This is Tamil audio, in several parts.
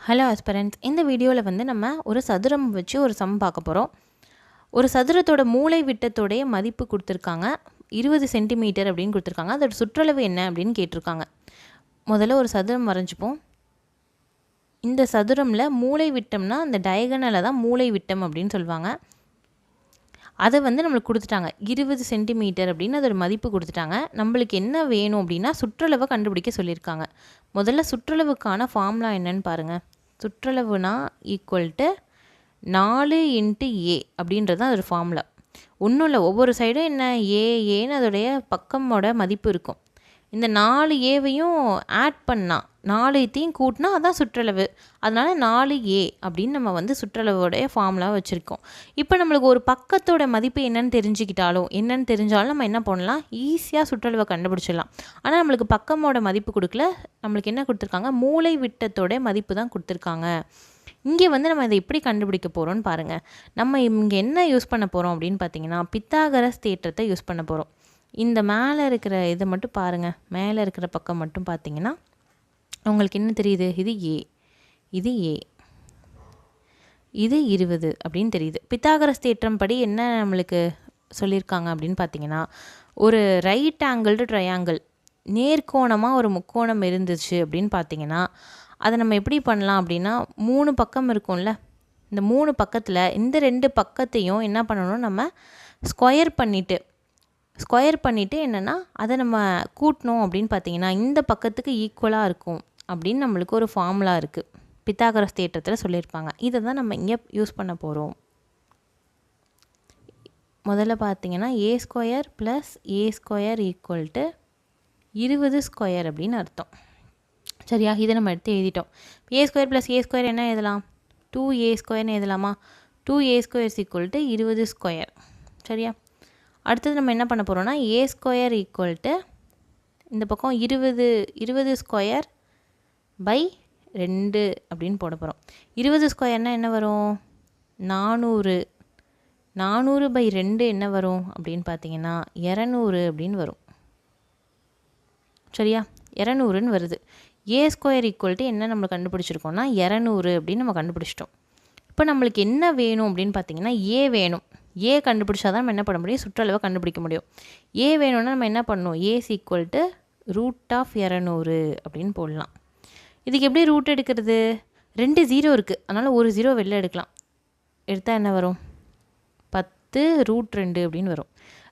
ஹலோ ஆஸ்பிரண்ட்ஸ், இந்த வீடியோவில் வந்து நம்ம ஒரு சதுரம் வச்சு ஒரு சம் பார்க்க போகிறோம். ஒரு சதுரத்தோட மூலை விட்டத்தோடைய மதிப்பு கொடுத்துருக்காங்க. 20 சென்டிமீட்டர் அப்படின்னு கொடுத்துருக்காங்க. அதோட சுற்றளவு என்ன அப்படின்னு கேட்டிருக்காங்க. முதல்ல ஒரு சதுரம் வரைஞ்சிப்போம். இந்த சதுரமில் மூலை விட்டம்னா அந்த டயகனலை தான் மூலை விட்டம் அப்படின்னு சொல்லுவாங்க. அதை வந்து நம்மளுக்கு கொடுத்துட்டாங்க 20 சென்டிமீட்டர் அப்படின்னு அதோட மதிப்பு கொடுத்துட்டாங்க. நம்மளுக்கு என்ன வேணும் அப்படின்னா சுற்றளவை கண்டுபிடிக்க சொல்லியிருக்காங்க. முதல்ல சுற்றளவுக்கான ஃபார்முலா என்னன்னு பாருங்கள். சுற்றளவுனா ஈக்குவல் டு 4 × A அப்படின்றது தான் அதோட ஃபார்முலா. ஒன்றும் இல்லை, ஒவ்வொரு சைடும் என்ன ஏன்னு அதோடைய பக்கமோட மதிப்பு இருக்கும். இந்த 4Aவையும் ஆட் பண்ணால் 4த்தையும் கூட்டினா அதான் சுற்றளவு. அதனால் 4A அப்படின்னு நம்ம வந்து சுற்றளவோடைய ஃபார்முலா வச்சுருக்கோம். இப்போ நம்மளுக்கு ஒரு பக்கத்தோட மதிப்பு என்னன்னு தெரிஞ்சாலும் நம்ம என்ன பண்ணலாம், ஈஸியாக சுற்றளவை கண்டுபிடிச்சிடலாம். ஆனால் நம்மளுக்கு பக்கமோட மதிப்பு கொடுக்கல, நம்மளுக்கு என்ன கொடுத்துருக்காங்க, மூலை விட்டத்தோட மதிப்பு தான் கொடுத்துருக்காங்க. இங்கே வந்து நம்ம இதை எப்படி கண்டுபிடிக்க போகிறோம்னு பாருங்கள். நம்ம இங்கே என்ன யூஸ் பண்ண போகிறோம் அப்படின்னு பார்த்தீங்கன்னா பித்தாகரஸ் தேற்றத்தை யூஸ் பண்ண போகிறோம். இந்த மேலே இருக்கிற இதை மட்டும் பாருங்கள். மேலே இருக்கிற பக்கம் மட்டும் பார்த்தீங்கன்னா உங்களுக்கு என்ன தெரியுது, இது A, இது A, இது 20 அப்படின்னு தெரியுது. பித்தாகரஸ் தேற்றம் படி என்ன நம்மளுக்கு சொல்லியிருக்காங்க அப்படின்னு பார்த்தீங்கன்னா, ஒரு ரைட் ஆங்கிள்டு ட்ரையாங்கிள் நேர்கோணமாக ஒரு முக்கோணம் இருந்துச்சு அப்படின்னு பார்த்தீங்கன்னா அதை நம்ம எப்படி பண்ணலாம் அப்படின்னா, 3 பக்கம் இருக்கும்ல, இந்த 3 பக்கத்தில் இந்த 2 பக்கத்தையும் என்ன பண்ணணும், நம்ம ஸ்கொயர் பண்ணிவிட்டு என்னென்னா அதை நம்ம கூட்டணும் அப்படின்னு பார்த்தீங்கன்னா இந்த பக்கத்துக்கு ஈக்குவலாக இருக்கும் அப்படின்னு நம்மளுக்கு ஒரு ஃபார்முலா இருக்குது. பித்தாகரஸ் தேற்றத்தில் சொல்லியிருப்பாங்க. இதை தான் நம்ம இங்கே யூஸ் பண்ண போகிறோம். முதல்ல பார்த்தீங்கன்னா A² + A² = 20 ஸ்கொயர் அப்படின்னு அர்த்தம். சரியா, இதை நம்ம எடுத்து எழுதிட்டோம். A² + A² என்ன எழுதலாம், 2A² எழுதலாமா? 2A² = 20 square. சரியா, அடுத்தது நம்ம என்ன பண்ண போகிறோம்னா A² இந்த பக்கம் 20 ஸ்கொயர் பை 2 அப்படின்னு போட போகிறோம். 20 ஸ்கொயர்னால் என்ன வரும், 400. 400/2 என்ன வரும் அப்படின்னு பார்த்தீங்கன்னா 200 அப்படின்னு வரும். சரியா, 200ன்னு வருது. A² என்ன நம்ம கண்டுபிடிச்சிருக்கோம்னா 200 அப்படின்னு நம்ம கண்டுபிடிச்சிட்டோம். இப்போ நம்மளுக்கு என்ன வேணும் அப்படின்னு பார்த்தீங்கன்னா A வேணும். A கண்டுபிடிச்சா தான் நம்ம என்ன பண்ண முடியும், சுற்றளவை கண்டுபிடிக்க முடியும். A வேணும்னா நம்ம என்ன பண்ணணும், A = √200 அப்படின்னு போடலாம். இதுக்கு எப்படி ரூட் எடுக்கிறது, 2 0 இருக்குது, அதனால் ஒரு 0 வெளில எடுக்கலாம். எடுத்தால் என்ன வரும், 10√2 அப்படின்னு வரும்.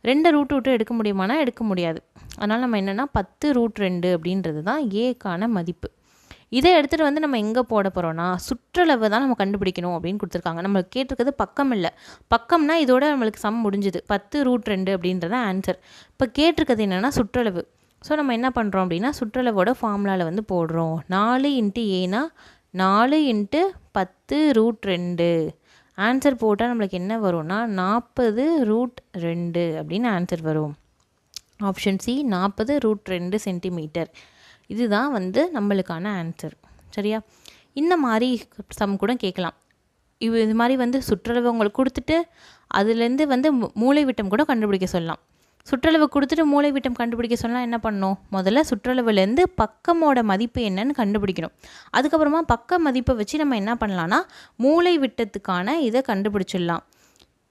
2 ரூட் விட்டு எடுக்க முடியுமானா எடுக்க முடியாது. அதனால் நம்ம என்னென்னா 10√2 அப்படின்றது தான் ஏக்கான மதிப்பு. இதை எடுத்துகிட்டு வந்து நம்ம எங்கே போட போகிறோன்னா சுற்றளவு தான் நம்ம கண்டுபிடிக்கணும் அப்படின்னு கொடுத்துருக்காங்க. நம்மளுக்கு கேட்டிருக்கிறது பக்கம் இல்லை. பக்கம்னா இதோட நம்மளுக்கு சம் முடிஞ்சுது. 10√2 அப்படின்றத ஆன்சர். இப்போ கேட்டிருக்கிறது என்னென்னா சுற்றளவு. ஸோ நம்ம என்ன பண்ணுறோம் அப்படின்னா சுற்றளவோட ஃபார்முலாவில் வந்து போடுறோம். 4 × Aனா 4 × 10√2. ஆன்சர் போட்டால் நம்மளுக்கு என்ன வரும்னா 40√2 அப்படின்னு ஆன்சர் வரும். Option C 40√2 centimetre. இதுதான் வந்து நம்மளுக்கான ஆன்சர். சரியா, இந்த மாதிரி சம் கூட கேட்கலாம். இது மாதிரி வந்து சுற்றளவு உங்களுக்கு கொடுத்துட்டு அதுலேருந்து வந்து மூலை விட்டம் கூட கண்டுபிடிக்க சொல்லலாம். சுற்றளவு கொடுத்துட்டு மூலை விட்டம் கண்டுபிடிக்க சொன்னால் என்ன பண்ணணும், முதல்ல சுற்றளவுலேருந்து பக்கமோட மதிப்பு என்னன்னு கண்டுபிடிக்கணும். அதுக்கப்புறமா பக்க மதிப்பை வச்சு நம்ம என்ன பண்ணலான்னா மூலை விட்டத்துக்கான இதை கண்டுபிடிச்சிடலாம்.